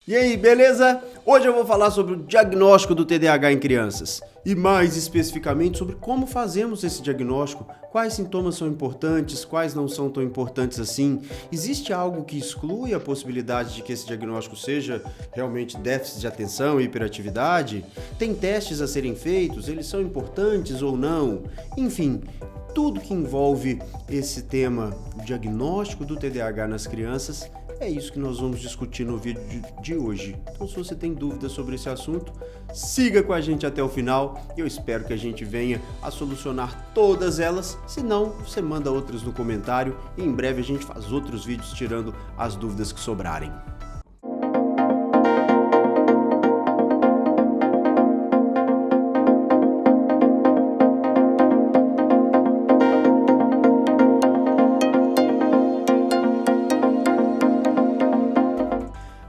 E aí, beleza? Hoje eu vou falar sobre o diagnóstico do TDAH em crianças e mais especificamente sobre como fazemos esse diagnóstico, quais sintomas são importantes, quais não são tão importantes assim. Existe algo que exclui a possibilidade de que esse diagnóstico seja realmente déficit de atenção e hiperatividade? Tem testes a serem feitos? Eles são importantes ou não? Enfim, tudo que envolve esse tema, o diagnóstico do TDAH nas crianças, é isso que nós vamos discutir no vídeo de hoje. Então, se você tem dúvidas sobre esse assunto, siga com a gente até o final e eu espero que a gente venha a solucionar todas elas. Se não, você manda outras no comentário e em breve a gente faz outros vídeos tirando as dúvidas que sobrarem.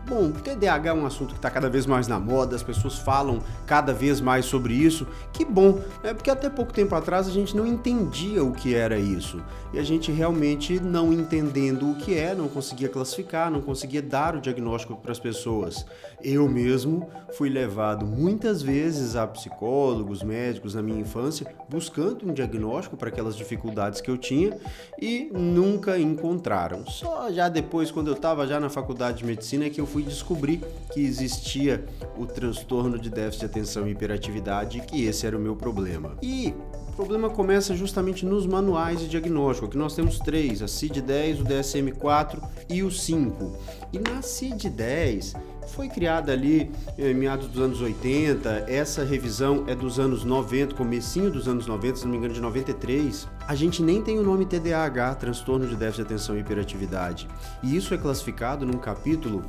Bom, TDAH é um assunto que está cada vez mais na moda, as pessoas falam cada vez mais sobre isso. Que bom, né? Porque até pouco tempo atrás a gente não entendia o que era isso. E a gente realmente não entendendo o que é, não conseguia classificar, não conseguia dar o diagnóstico para as pessoas. Eu mesmo fui levado muitas vezes a psicólogos, médicos na minha infância, buscando um diagnóstico para aquelas dificuldades que eu tinha e nunca encontraram. Só já depois, quando eu estava já na faculdade de medicina, é que eu fui descobrir que existia o transtorno de déficit de atenção e hiperatividade e que esse era o meu problema. E o problema começa justamente nos manuais de diagnóstico. Aqui nós temos 3, a CID-10, o DSM-4 e o 5. E na CID-10 foi criada ali em meados dos anos 80, essa revisão é dos anos 90, comecinho dos anos 90, se não me engano de 93. A gente nem tem o nome TDAH, transtorno de déficit de atenção e hiperatividade. E isso é classificado num capítulo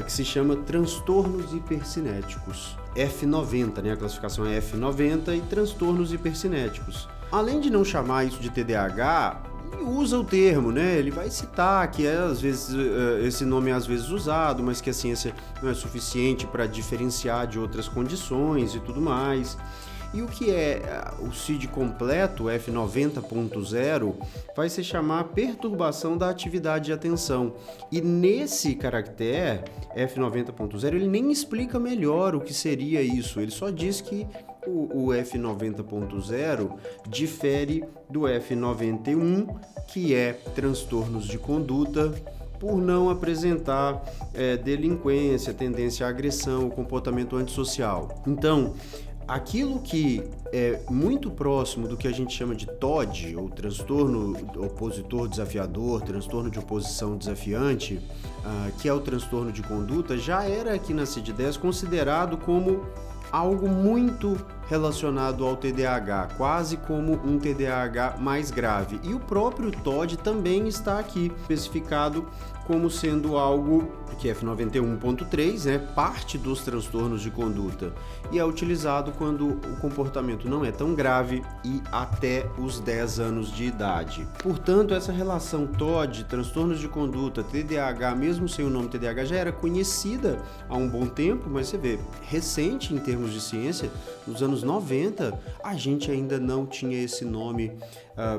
que se chama transtornos hipercinéticos. F90, né? A classificação é F90 e transtornos hipercinéticos. Além de não chamar isso de TDAH, usa o termo, né? Ele vai citar que às vezes esse nome é às vezes usado, mas que a ciência não é suficiente para diferenciar de outras condições e tudo mais. E o que é o CID completo, F90.0, vai se chamar perturbação da atividade de atenção. E nesse caractere, F90.0, ele nem explica melhor o que seria isso. Ele só diz que o F90.0 difere do F91, que é transtornos de conduta, por não apresentar delinquência, tendência à agressão, comportamento antissocial. Então, aquilo que é muito próximo do que a gente chama de TOD, ou transtorno opositor desafiador, transtorno de oposição desafiante, que é o transtorno de conduta, já era aqui na CID-10 considerado como algo muito relacionado ao TDAH, quase como um TDAH mais grave. E o próprio TOD também está aqui especificado como sendo algo que é F91.3, né, parte dos transtornos de conduta, e é utilizado quando o comportamento não é tão grave e até os 10 anos de idade. Portanto, essa relação TOD, transtornos de conduta, TDAH, mesmo sem o nome TDAH, já era conhecida há um bom tempo, mas você vê, recente em termos de ciência, nos anos 90, a gente ainda não tinha esse nome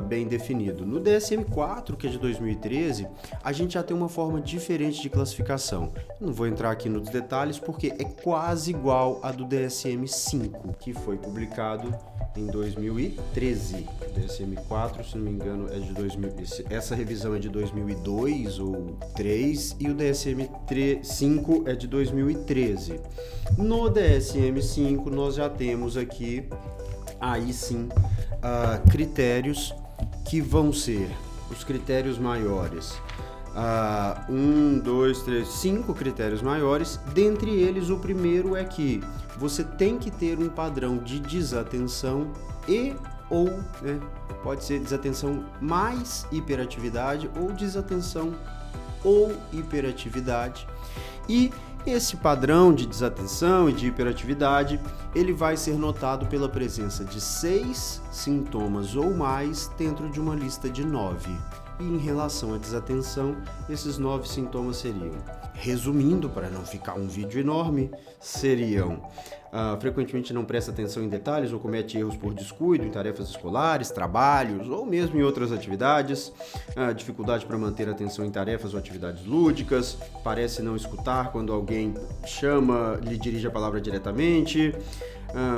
bem definido. No DSM-4, que é de 2013, a gente já tem uma forma diferente de classificação. Não vou entrar aqui nos detalhes porque é quase igual a do DSM-5, que foi publicado em 2013. O DSM-4, se não me engano, é de 2000. Essa revisão é de 2002 ou 2003 e o DSM-5 é de 2013. No DSM-5 nós já temos aqui, aí sim, critérios que vão ser os critérios maiores. 5 critérios maiores. Dentre eles, o primeiro é que você tem que ter um padrão de desatenção ou, né, pode ser desatenção mais hiperatividade ou desatenção ou hiperatividade. E esse padrão de desatenção e de hiperatividade, ele vai ser notado pela presença de 6 sintomas ou mais dentro de uma lista de 9. E em relação à desatenção, esses 9 sintomas seriam resumindo, para não ficar um vídeo enorme, seriam frequentemente não presta atenção em detalhes ou comete erros por descuido em tarefas escolares, trabalhos ou mesmo em outras atividades, dificuldade para manter atenção em tarefas ou atividades lúdicas, parece não escutar quando alguém chama, lhe dirige a palavra diretamente,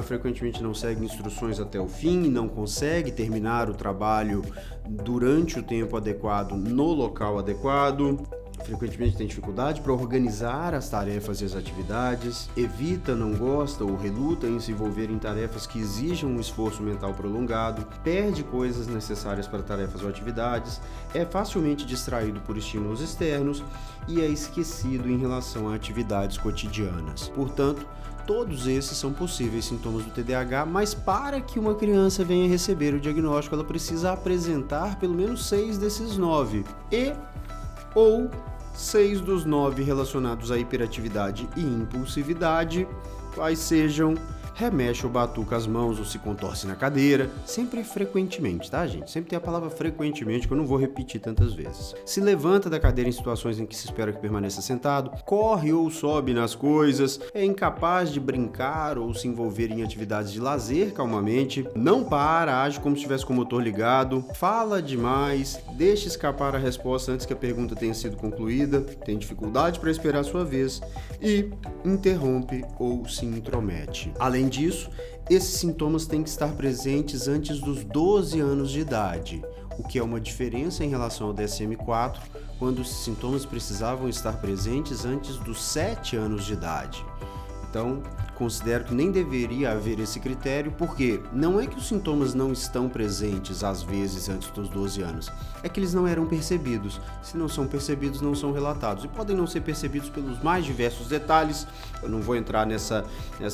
frequentemente não segue instruções até o fim, não consegue terminar o trabalho durante o tempo adequado no local adequado, frequentemente tem dificuldade para organizar as tarefas e as atividades, evita, não gosta ou reluta em se envolver em tarefas que exijam um esforço mental prolongado, perde coisas necessárias para tarefas ou atividades, é facilmente distraído por estímulos externos e é esquecido em relação a atividades cotidianas. Portanto, todos esses são possíveis sintomas do TDAH, mas para que uma criança venha receber o diagnóstico, ela precisa apresentar pelo menos 6 desses 9 ou 6 dos 9 relacionados à hiperatividade e impulsividade, quais sejam remexe ou batuca as mãos ou se contorce na cadeira, sempre frequentemente, tá, gente? Sempre tem a palavra frequentemente, que eu não vou repetir tantas vezes. Se levanta da cadeira em situações em que se espera que permaneça sentado, corre ou sobe nas coisas, é incapaz de brincar ou se envolver em atividades de lazer calmamente, não para, age como se estivesse com o motor ligado, fala demais, deixa escapar a resposta antes que a pergunta tenha sido concluída, tem dificuldade para esperar a sua vez e interrompe ou se intromete. Além disso, esses sintomas têm que estar presentes antes dos 12 anos de idade, o que é uma diferença em relação ao DSM-4, quando os sintomas precisavam estar presentes antes dos 7 anos de idade. Então, considero que nem deveria haver esse critério, porque não é que os sintomas não estão presentes às vezes antes dos 12 anos, é que eles não eram percebidos. Se não são percebidos, não são relatados e podem não ser percebidos pelos mais diversos detalhes. Eu não vou entrar nessa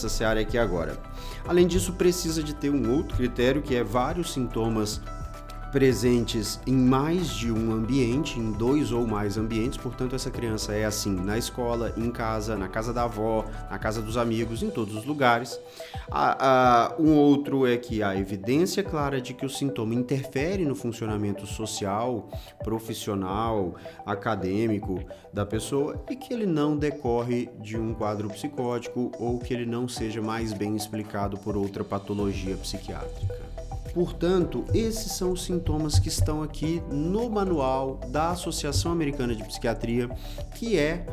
seara aqui agora. Além disso, precisa de ter um outro critério, que é vários sintomas presentes em mais de um ambiente, em 2 ou mais ambientes, portanto essa criança é assim na escola, em casa, na casa da avó, na casa dos amigos, em todos os lugares. Um outro é que há evidência clara de que o sintoma interfere no funcionamento social, profissional, acadêmico da pessoa e que ele não decorre de um quadro psicótico ou que ele não seja mais bem explicado por outra patologia psiquiátrica. Portanto, esses são os sintomas que estão aqui no manual da Associação Americana de Psiquiatria, que é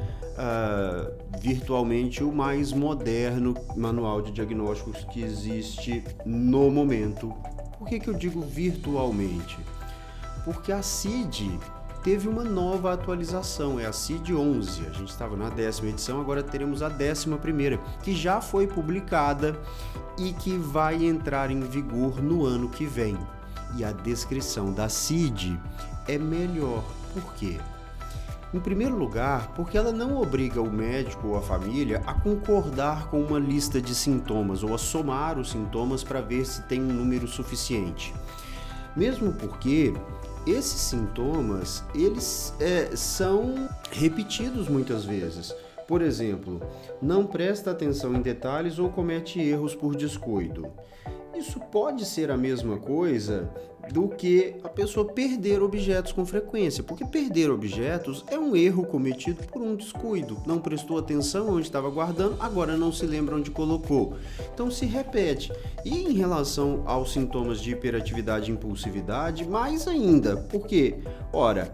virtualmente o mais moderno manual de diagnósticos que existe no momento. Por que eu digo virtualmente? Porque a CID teve uma nova atualização, é a CID 11. A gente estava na 10ª edição, agora teremos a 11ª, que já foi publicada e que vai entrar em vigor no ano que vem. E a descrição da CID é melhor. Por quê? Em primeiro lugar, porque ela não obriga o médico ou a família a concordar com uma lista de sintomas ou a somar os sintomas para ver se tem um número suficiente. Mesmo porque esses sintomas, eles são repetidos muitas vezes. Por exemplo, não presta atenção em detalhes ou comete erros por descuido. Isso pode ser a mesma coisa do que a pessoa perder objetos com frequência, porque perder objetos é um erro cometido por um descuido. Não prestou atenção onde estava guardando, agora não se lembra onde colocou. Então se repete. E em relação aos sintomas de hiperatividade e impulsividade, mais ainda, porque, ora,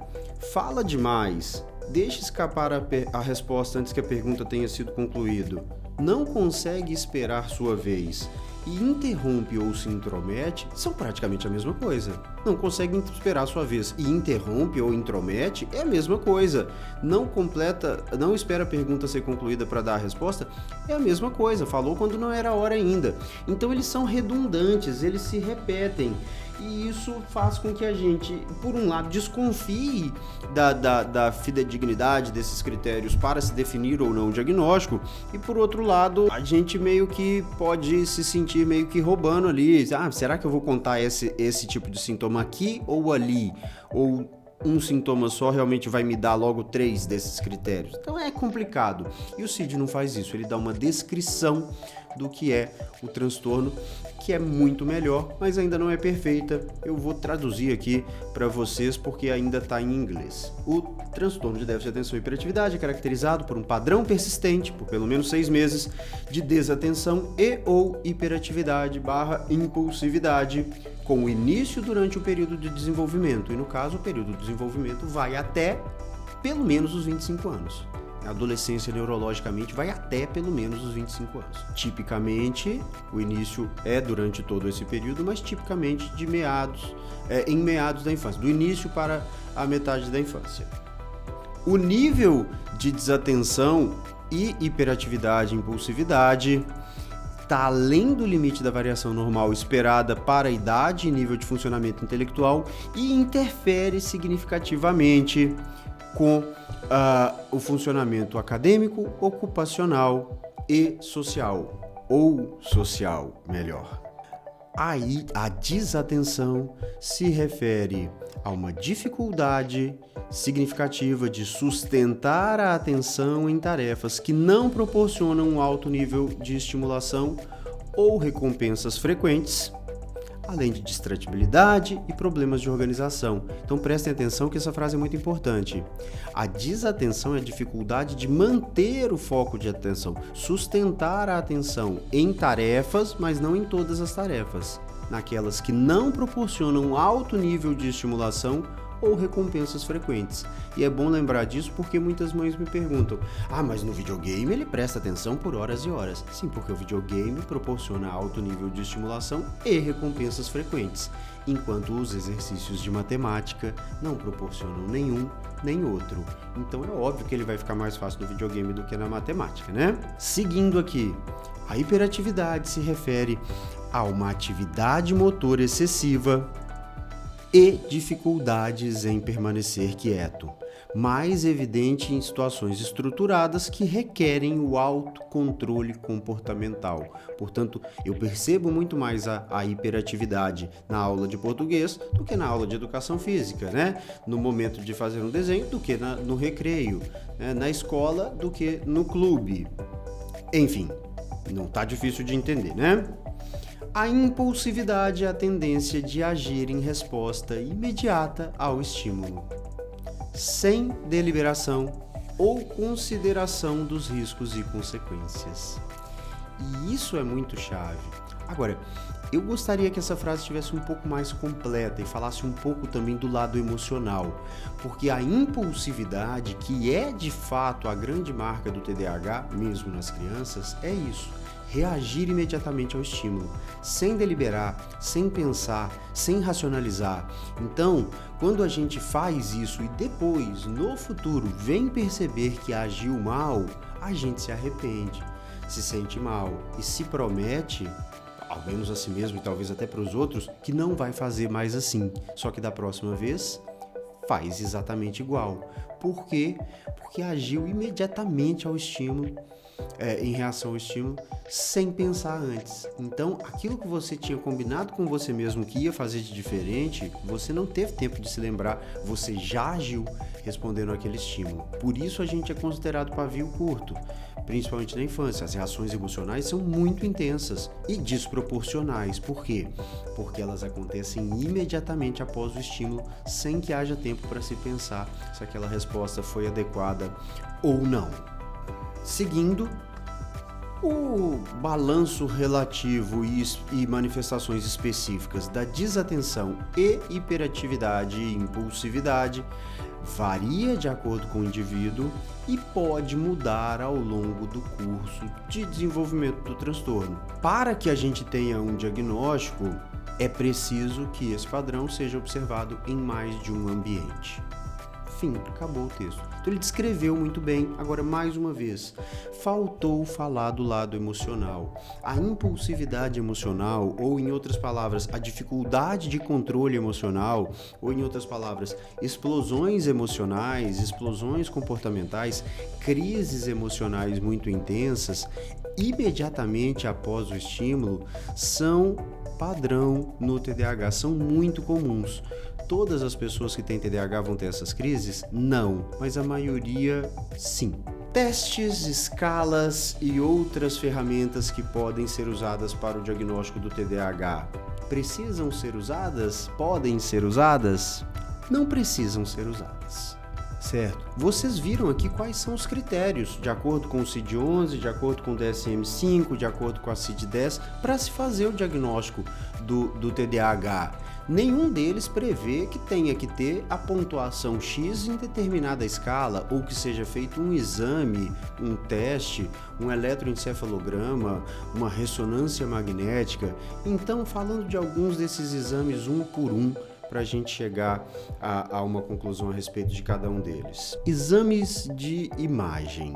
fala demais, deixa escapar a resposta antes que a pergunta tenha sido concluída, não consegue esperar sua vez e interrompe ou se intromete, são praticamente a mesma coisa. Não consegue esperar sua vez e interrompe ou intromete é a mesma coisa. Não espera a pergunta ser concluída para dar a resposta, é a mesma coisa. Falou quando não era a hora ainda. Então eles são redundantes, eles se repetem. E isso faz com que a gente, por um lado, desconfie da fidedignidade desses critérios para se definir ou não o diagnóstico, e por outro lado, a gente meio que pode se sentir meio que roubando ali. Será que eu vou contar esse tipo de sintoma aqui ou ali? Ou um sintoma só realmente vai me dar logo 3 desses critérios. Então é complicado. E o CID não faz isso, ele dá uma descrição do que é o transtorno, que é muito melhor, mas ainda não é perfeita. Eu vou traduzir aqui para vocês porque ainda está em inglês. O transtorno de déficit de atenção e hiperatividade é caracterizado por um padrão persistente, por pelo menos 6 meses, de desatenção e ou hiperatividade / impulsividade, com início durante o período de desenvolvimento. E no caso, o período de desenvolvimento vai até pelo menos os 25 anos. A adolescência neurologicamente vai até pelo menos os 25 anos. Tipicamente, o início é durante todo esse período, mas tipicamente em meados da infância, do início para a metade da infância. O nível de desatenção e hiperatividade e impulsividade está além do limite da variação normal esperada para a idade e nível de funcionamento intelectual e interfere significativamente com o funcionamento acadêmico, ocupacional e social, ou social, melhor. Aí, a desatenção se refere a uma dificuldade significativa de sustentar a atenção em tarefas que não proporcionam um alto nível de estimulação ou recompensas frequentes, além de distratibilidade e problemas de organização. Então prestem atenção que essa frase é muito importante. A desatenção é a dificuldade de manter o foco de atenção, sustentar a atenção em tarefas, mas não em todas as tarefas, naquelas que não proporcionam um alto nível de estimulação ou recompensas frequentes. E é bom lembrar disso porque muitas mães me perguntam: mas no videogame ele presta atenção por horas e horas. Sim, porque o videogame proporciona alto nível de estimulação e recompensas frequentes, enquanto os exercícios de matemática não proporcionam nenhum nem outro. Então é óbvio que ele vai ficar mais fácil no videogame do que na matemática, né? Seguindo aqui, a hiperatividade se refere a uma atividade motora excessiva e dificuldades em permanecer quieto, mais evidente em situações estruturadas que requerem o autocontrole comportamental. Portanto, eu percebo muito mais a hiperatividade na aula de português do que na aula de educação física, né? No momento de fazer um desenho do que no recreio, né? Na escola do que no clube. Enfim, não tá difícil de entender, né? A impulsividade é a tendência de agir em resposta imediata ao estímulo, sem deliberação ou consideração dos riscos e consequências. E isso é muito chave. Agora, eu gostaria que essa frase estivesse um pouco mais completa e falasse um pouco também do lado emocional, porque a impulsividade, que é de fato a grande marca do TDAH, mesmo nas crianças, é isso. Reagir imediatamente ao estímulo, sem deliberar, sem pensar, sem racionalizar. Então, quando a gente faz isso e depois, no futuro, vem perceber que agiu mal, a gente se arrepende, se sente mal e se promete, ao menos a si mesmo e talvez até para os outros, que não vai fazer mais assim. Só que da próxima vez, faz exatamente igual. Por quê? Porque agiu imediatamente ao estímulo, em reação ao estímulo, sem pensar antes. Então, aquilo que você tinha combinado com você mesmo que ia fazer de diferente, você não teve tempo de se lembrar, você já agiu respondendo àquele estímulo. Por isso a gente é considerado pavio curto, principalmente na infância. As reações emocionais são muito intensas e desproporcionais. Por quê? Porque elas acontecem imediatamente após o estímulo, sem que haja tempo para se pensar se aquela resposta foi adequada ou não. Seguindo, o balanço relativo e manifestações específicas da desatenção e hiperatividade e impulsividade varia de acordo com o indivíduo e pode mudar ao longo do curso de desenvolvimento do transtorno. Para que a gente tenha um diagnóstico, é preciso que esse padrão seja observado em mais de um ambiente. Fim, acabou o texto. Então ele descreveu muito bem. Agora, mais uma vez, faltou falar do lado emocional. A impulsividade emocional, ou em outras palavras, a dificuldade de controle emocional, ou em outras palavras, explosões emocionais, explosões comportamentais, crises emocionais muito intensas, imediatamente após o estímulo, são padrão no TDAH, são muito comuns. todas as pessoas que têm TDAH vão ter essas crises? Não, mas a maioria sim. Testes, escalas e outras ferramentas que podem ser usadas para o diagnóstico do TDAH precisam ser usadas? Podem ser usadas? Não precisam ser usadas. Certo? Vocês viram aqui quais são os critérios, de acordo com o CID-11, de acordo com o DSM-5, de acordo com a CID-10, para se fazer o diagnóstico do TDAH. Nenhum deles prevê que tenha que ter a pontuação X em determinada escala, ou que seja feito um exame, um teste, um eletroencefalograma, uma ressonância magnética. Então, falando de alguns desses exames um por um, para a gente chegar a uma conclusão a respeito de cada um deles. Exames de imagem.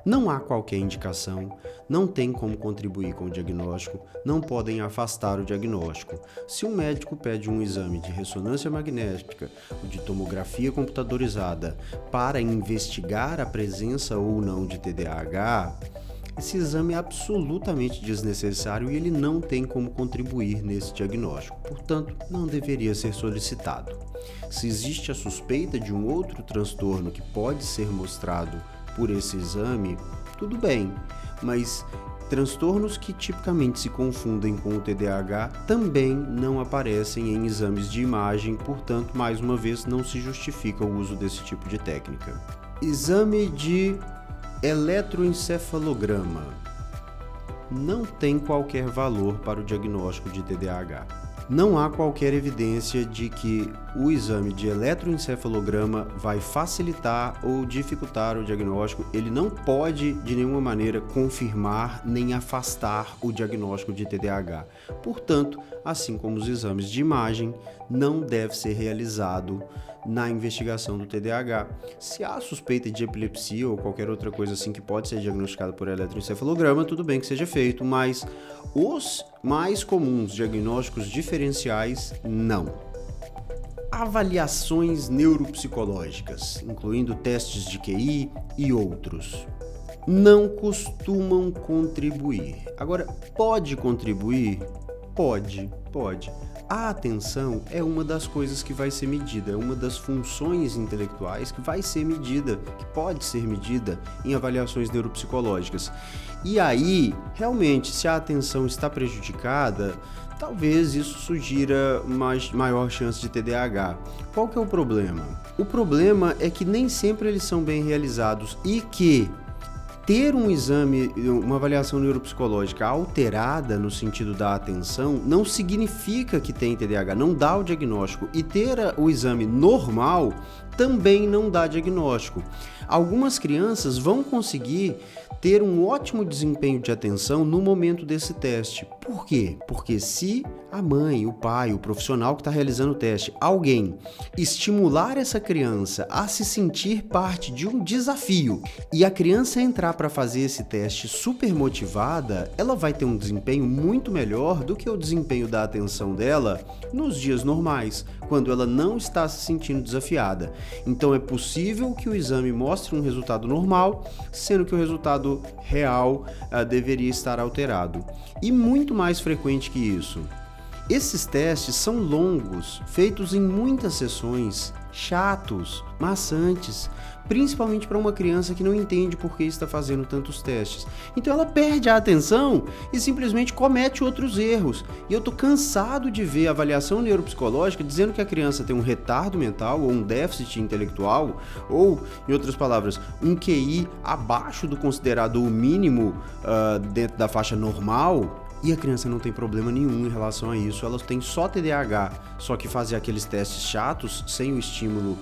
Não há qualquer indicação, não tem como contribuir com o diagnóstico, não podem afastar o diagnóstico. Se um médico pede um exame de ressonância magnética ou de tomografia computadorizada para investigar a presença ou não de TDAH, esse exame é absolutamente desnecessário e ele não tem como contribuir nesse diagnóstico, portanto, não deveria ser solicitado. Se existe a suspeita de um outro transtorno que pode ser mostrado por esse exame, tudo bem, mas transtornos que tipicamente se confundem com o TDAH também não aparecem em exames de imagem, portanto, mais uma vez, não se justifica o uso desse tipo de técnica. Exame de eletroencefalograma não tem qualquer valor para o diagnóstico de TDAH. Não há qualquer evidência de que o exame de eletroencefalograma vai facilitar ou dificultar o diagnóstico. Ele não pode, de nenhuma maneira, confirmar nem afastar o diagnóstico de TDAH. Portanto, assim como os exames de imagem, não deve ser realizado na investigação do TDAH. Se há suspeita de epilepsia ou qualquer outra coisa assim que pode ser diagnosticada por eletroencefalograma, tudo bem que seja feito, mas os mais comuns diagnósticos diferenciais, não. Avaliações neuropsicológicas, incluindo testes de QI e outros, não costumam contribuir. Agora, pode contribuir? Pode. A atenção é uma das coisas que vai ser medida, é uma das funções intelectuais que vai ser medida, que pode ser medida em avaliações neuropsicológicas. E aí, realmente, se a atenção está prejudicada, talvez isso sugira maior chance de TDAH. Qual que é o problema? O problema é que nem sempre eles são bem realizados e que ter um exame, uma avaliação neuropsicológica alterada no sentido da atenção não significa que tem TDAH, não dá o diagnóstico. E ter o exame normal também não dá diagnóstico. Algumas crianças vão conseguir ter um ótimo desempenho de atenção no momento desse teste. Por quê? Porque se a mãe, o pai, o profissional que está realizando o teste, alguém estimular essa criança a se sentir parte de um desafio e a criança entrar para fazer esse teste super motivada, ela vai ter um desempenho muito melhor do que o desempenho da atenção dela nos dias normais, quando ela não está se sentindo desafiada. Então é possível que o exame mostre um resultado normal, sendo que o resultado real deveria estar alterado. E muito mais frequente que isso, esses testes são longos, feitos em muitas sessões, chatos, maçantes, principalmente para uma criança que não entende por que está fazendo tantos testes. Então ela perde a atenção e simplesmente comete outros erros. E eu estou cansado de ver a avaliação neuropsicológica dizendo que a criança tem um retardo mental ou um déficit intelectual ou, em outras palavras, um QI abaixo do considerado o mínimo dentro da faixa normal. E a criança não tem problema nenhum em relação a isso, ela tem só TDAH, só que fazer aqueles testes chatos, sem o estímulo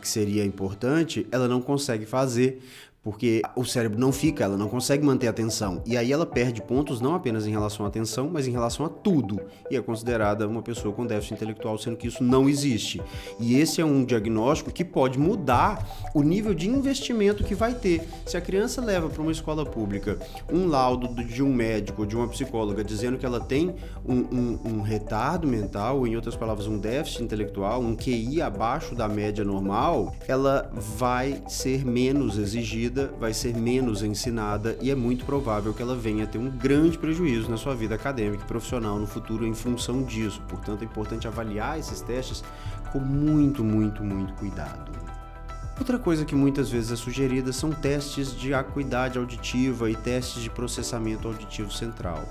que seria importante, ela não consegue fazer, porque o cérebro não fica, ela não consegue manter a atenção. E aí ela perde pontos não apenas em relação à atenção, mas em relação a tudo. E é considerada uma pessoa com déficit intelectual, sendo que isso não existe. E esse é um diagnóstico que pode mudar o nível de investimento que vai ter. Se a criança leva para uma escola pública um laudo de um médico ou de uma psicóloga dizendo que ela tem um retardo mental, ou em outras palavras, um déficit intelectual, um QI abaixo da média normal, ela vai ser menos exigida, vai ser menos ensinada e é muito provável que ela venha a ter um grande prejuízo na sua vida acadêmica e profissional no futuro em função disso. Portanto, é importante avaliar esses testes com muito, muito, muito cuidado. Outra coisa que muitas vezes é sugerida são testes de acuidade auditiva e testes de processamento auditivo central.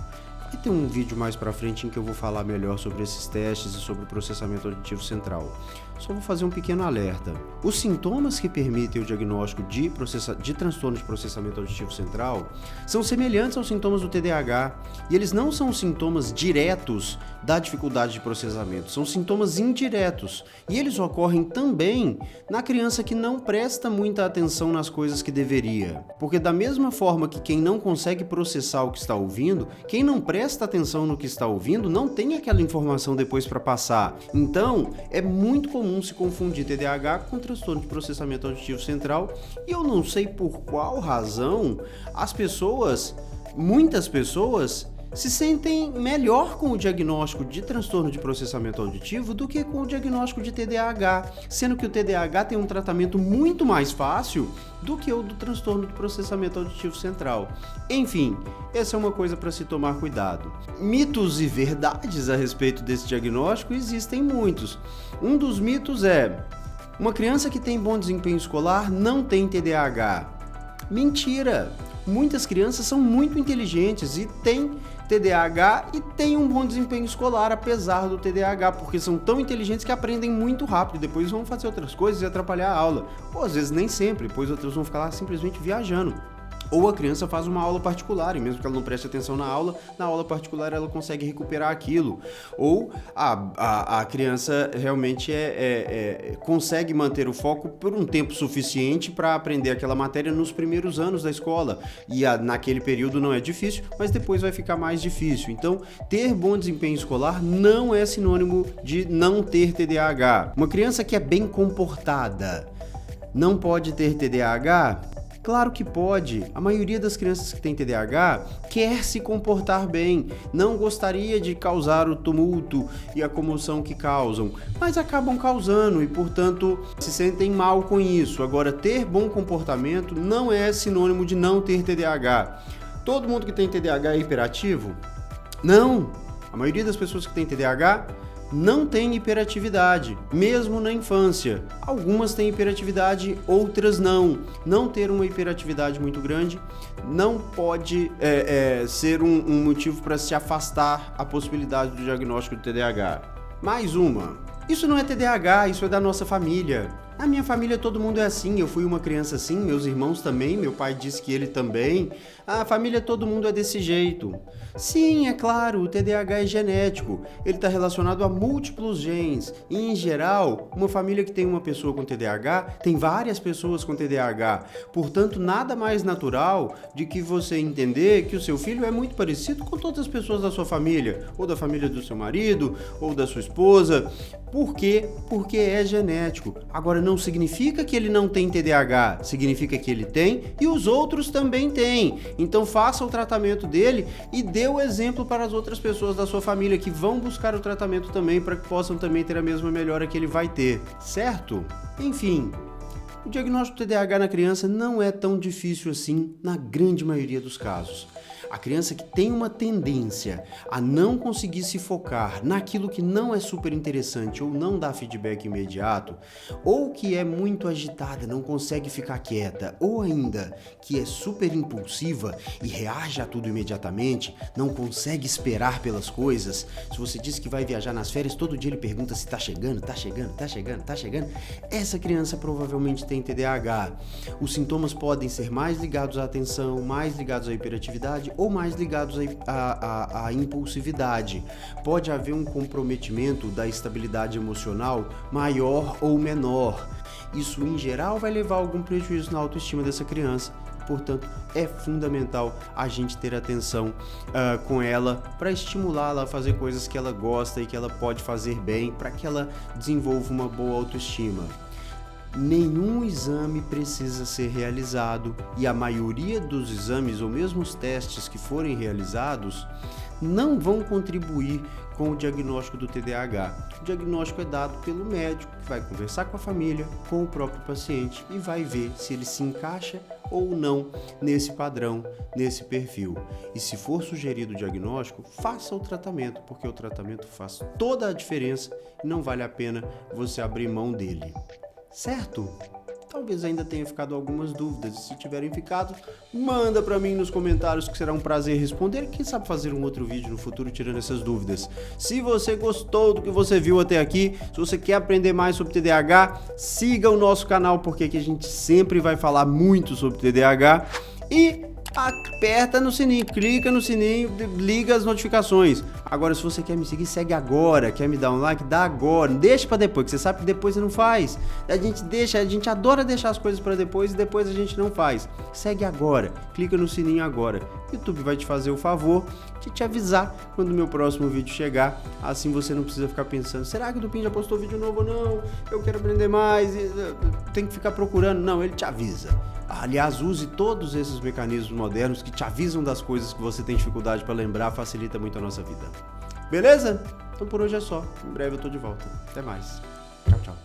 Vai ter um vídeo mais pra frente em que eu vou falar melhor sobre esses testes e sobre o processamento auditivo central. Só vou fazer um pequeno alerta. Os sintomas que permitem o diagnóstico de transtorno de processamento auditivo central são semelhantes aos sintomas do TDAH e eles não são sintomas diretos da dificuldade de processamento, são sintomas indiretos e eles ocorrem também na criança que não presta muita atenção nas coisas que deveria. Porque da mesma forma que quem não consegue processar o que está ouvindo, quem não presta atenção no que está ouvindo não tem aquela informação depois para passar. Então, é muito comum se confundir TDAH com transtorno de processamento auditivo central e eu não sei por qual razão muitas pessoas se sentem melhor com o diagnóstico de transtorno de processamento auditivo do que com o diagnóstico de TDAH, sendo que o TDAH tem um tratamento muito mais fácil do que o do transtorno de processamento auditivo central. Enfim, essa é uma coisa para se tomar cuidado. Mitos e verdades a respeito desse diagnóstico existem muitos. Um dos mitos é: uma criança que tem bom desempenho escolar não tem TDAH. Mentira! Muitas crianças são muito inteligentes e têm TDAH e têm um bom desempenho escolar apesar do TDAH, porque são tão inteligentes que aprendem muito rápido e depois vão fazer outras coisas e atrapalhar a aula. Ou às vezes nem sempre, pois outros vão ficar lá simplesmente viajando. Ou a criança faz uma aula particular e mesmo que ela não preste atenção na aula particular ela consegue recuperar aquilo. Ou a criança realmente consegue manter o foco por um tempo suficiente para aprender aquela matéria nos primeiros anos da escola. E naquele período não é difícil, mas depois vai ficar mais difícil. Então, ter bom desempenho escolar não é sinônimo de não ter TDAH. Uma criança que é bem comportada não pode ter TDAH? Claro que pode. A maioria das crianças que tem TDAH quer se comportar bem, não gostaria de causar o tumulto e a comoção que causam, mas acabam causando e, portanto, se sentem mal com isso. Agora, ter bom comportamento não é sinônimo de não ter TDAH. Todo mundo que tem TDAH é hiperativo? Não! A maioria das pessoas que tem TDAH não tem hiperatividade, mesmo na infância. Algumas têm hiperatividade, outras não. Não ter uma hiperatividade muito grande não pode ser um motivo para se afastar a possibilidade do diagnóstico de TDAH. Mais uma. Isso não é TDAH, isso é da nossa família. Na minha família todo mundo é assim, eu fui uma criança assim, meus irmãos também, meu pai disse que ele também. A família todo mundo é desse jeito. Sim, é claro, o TDAH é genético, ele está relacionado a múltiplos genes. E, em geral, uma família que tem uma pessoa com TDAH tem várias pessoas com TDAH. Portanto, nada mais natural de que você entender que o seu filho é muito parecido com todas as pessoas da sua família, ou da família do seu marido, ou da sua esposa. Por quê? Porque é genético. Agora, não significa que ele não tem TDAH, significa que ele tem e os outros também têm. Então faça o tratamento dele e dê o exemplo para as outras pessoas da sua família que vão buscar o tratamento também para que possam também ter a mesma melhora que ele vai ter, certo? Enfim, o diagnóstico de TDAH na criança não é tão difícil assim na grande maioria dos casos. A criança que tem uma tendência a não conseguir se focar naquilo que não é super interessante ou não dá feedback imediato, ou que é muito agitada, não consegue ficar quieta, ou ainda que é super impulsiva e reage a tudo imediatamente, não consegue esperar pelas coisas. Se você diz que vai viajar nas férias, todo dia ele pergunta se tá chegando. Essa criança provavelmente tem TDAH. Os sintomas podem ser mais ligados à atenção, mais ligados à hiperatividade ou mais ligados à impulsividade. Pode haver um comprometimento da estabilidade emocional maior ou menor. Isso, em geral, vai levar a algum prejuízo na autoestima dessa criança. Portanto, é fundamental a gente ter atenção com ela para estimulá-la a fazer coisas que ela gosta e que ela pode fazer bem, para que ela desenvolva uma boa autoestima. nenhum exame precisa ser realizado e a maioria dos exames ou mesmo os testes que forem realizados não vão contribuir com o diagnóstico do TDAH. O diagnóstico é dado pelo médico, que vai conversar com a família, com o próprio paciente e vai ver se ele se encaixa ou não nesse padrão, nesse perfil. E se for sugerido o diagnóstico, faça o tratamento, porque o tratamento faz toda a diferença e não vale a pena você abrir mão dele. Certo? Talvez ainda tenha ficado algumas dúvidas. Se tiverem ficado, manda para mim nos comentários que será um prazer responder. Quem sabe fazer um outro vídeo no futuro tirando essas dúvidas. Se você gostou do que você viu até aqui, se você quer aprender mais sobre TDAH, siga o nosso canal, porque aqui a gente sempre vai falar muito sobre TDAH. E aperta no sininho, clica no sininho, liga as notificações. Agora, se você quer me seguir, segue agora. Quer me dar um like? Dá agora. Não deixa pra depois, que você sabe que depois você não faz. A gente adora deixar as coisas pra depois e depois a gente não faz. Segue agora, clica no sininho agora. O YouTube vai te fazer o favor de te avisar quando o meu próximo vídeo chegar. Assim você não precisa ficar pensando, será que o Dupin já postou vídeo novo ou não? Eu quero aprender mais. Tem que ficar procurando. Não, ele te avisa. Aliás, use todos esses mecanismos modernos que te avisam das coisas que você tem dificuldade para lembrar, facilita muito a nossa vida. Beleza? Então por hoje é só. Em breve eu tô de volta. Até mais. Tchau, tchau.